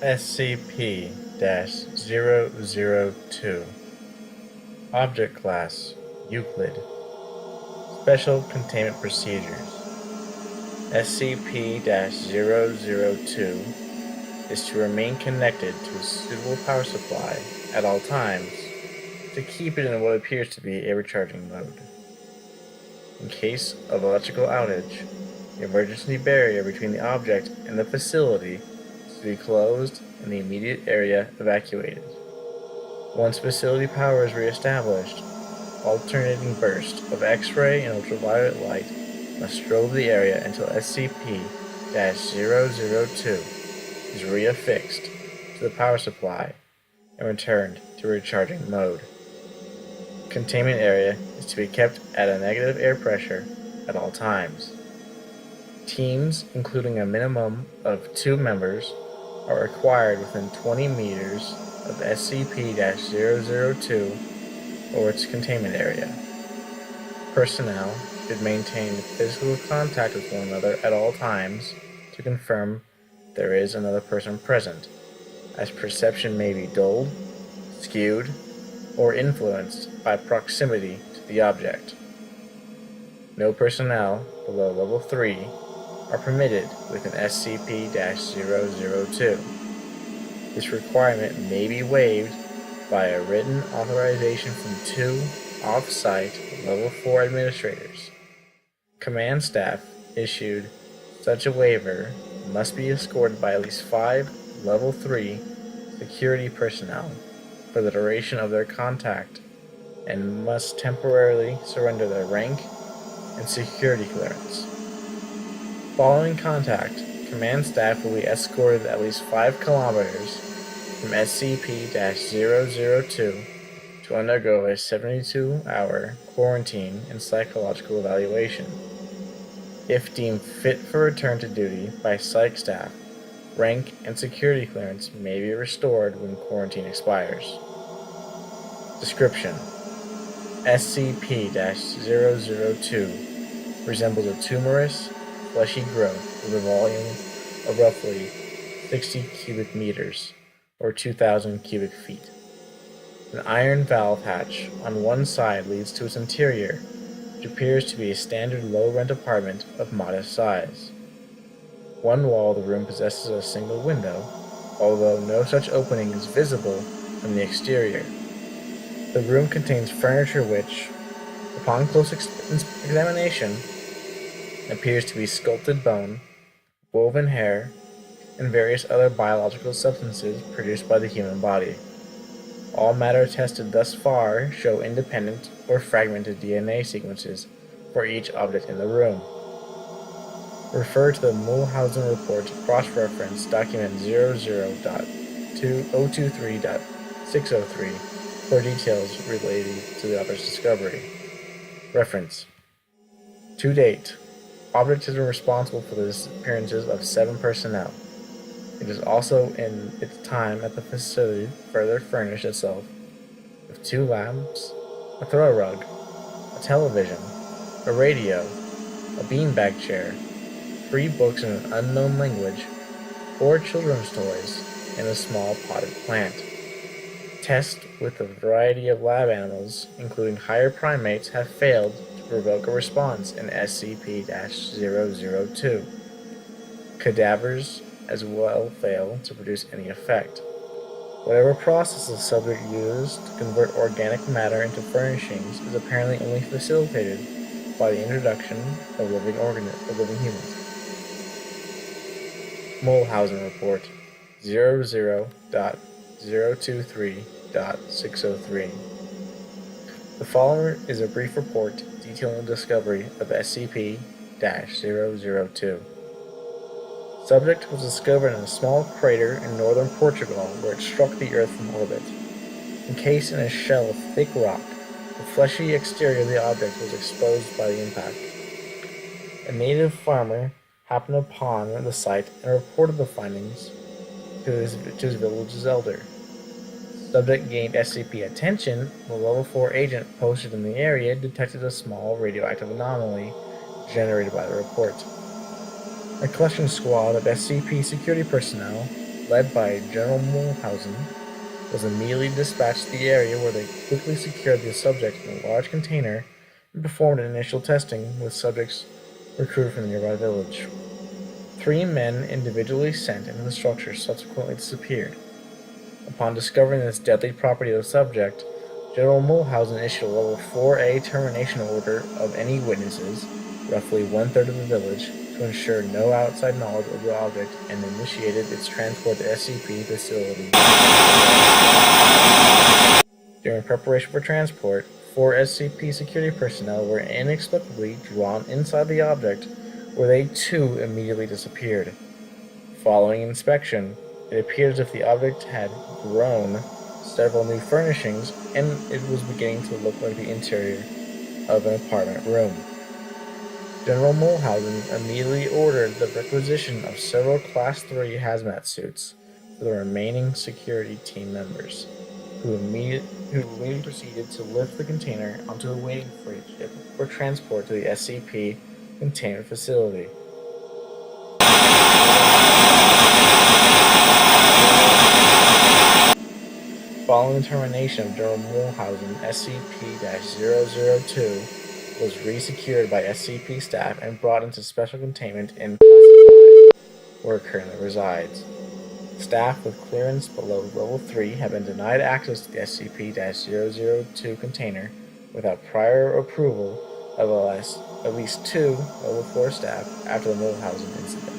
SCP-002 Object Class Euclid Special Containment Procedures SCP-002 is to remain connected to a suitable power supply at all times to keep it in what appears to be a recharging mode. In case of electrical outage, the emergency barrier between the object and the facility is to be closed and the immediate area evacuated. Once facility power is re-established, alternating bursts of X-ray and ultraviolet light must strobe the area until SCP-002 is reaffixed to the power supply and returned to recharging mode. Containment area is to be kept at a negative air pressure at all times. Teams, including a minimum of 2 members, are required within 20 meters of SCP-002 or its containment area. Personnel should maintain physical contact with one another at all times to confirm there is another person present, as perception may be dulled, skewed, or influenced by proximity to the object. No personnel below Level 3 are permitted within SCP-002. This requirement may be waived by a written authorization from 2 off-site Level 4 administrators. Command staff issued such a waiver must be escorted by at least 5 Level 3 security personnel for the duration of their contact and must temporarily surrender their rank and security clearance. Following contact, command staff will be escorted at least 5 kilometers from SCP-002 to undergo a 72-hour quarantine and psychological evaluation. If deemed fit for return to duty by psych staff, rank and security clearance may be restored when quarantine expires. Description: SCP-002 resembles a tumorous, fleshy growth with a volume of roughly 60 cubic meters, or 2,000 cubic feet. An iron valve hatch on one side leads to its interior, which appears to be a standard low-rent apartment of modest size. One wall of the room possesses a single window, although no such opening is visible from the exterior. The room contains furniture which, upon close examination, appears to be sculpted bone, woven hair, and various other biological substances produced by the human body. All matter tested thus far show independent or fragmented DNA sequences for each object in the room. Refer to the Mulhausen Report cross-reference document 00.023.603 for details related to the object's discovery. Reference: to date, object has been responsible for the disappearances of 7 personnel. It is also in its time at the facility further furnished itself with 2 lamps, a throw rug, a television, a radio, a beanbag chair, 3 books in an unknown language, 4 children's toys, and a small potted plant. Tests with a variety of lab animals, including higher primates, have failed to provoke a response in SCP-002. Cadavers as well fail to produce any effect. Whatever process the subject used to convert organic matter into furnishings is apparently only facilitated by the introduction of living humans. Mulhausen Report 00.023.603. The following is a brief report detailing the discovery of SCP-002. Subject was discovered in a small crater in northern Portugal where it struck the Earth from orbit. Encased in a shell of thick rock, the fleshy exterior of the object was exposed by the impact. A native farmer happened upon the site and reported the findings to his village's elder. Subject gained SCP attention when a Level 4 agent posted in the area detected a small radioactive anomaly generated by the report. A collection squad of SCP security personnel led by General Mulhausen, was immediately dispatched to the area where they quickly secured the subject in a large container and performed initial testing with subjects recruited from the nearby village. 3 men individually sent into the structure subsequently disappeared. Upon discovering this deadly property of the subject, General Mulhausen issued a level 4A termination order of any witnesses, roughly one-third of the village, to ensure no outside knowledge of the object and initiated its transport to SCP facility. During preparation for transport, 4 SCP security personnel were inexplicably drawn inside the object, where they too immediately disappeared. Following inspection, it appeared as if the object had grown several new furnishings and it was beginning to look like the interior of an apartment room. General Mulhausen immediately ordered the requisition of several Class 3 hazmat suits for the remaining security team members, who immediately proceeded to lift the container onto a waiting freight ship for transport to the SCP containment facility. Following the termination of General Mulhausen, SCP-002 was resecured by SCP staff and brought into special containment in Classified, where it currently resides. Staff with clearance below Level 3 have been denied access to the SCP-002 container without prior approval of at least 2 Level 4 staff after the Mulhausen incident.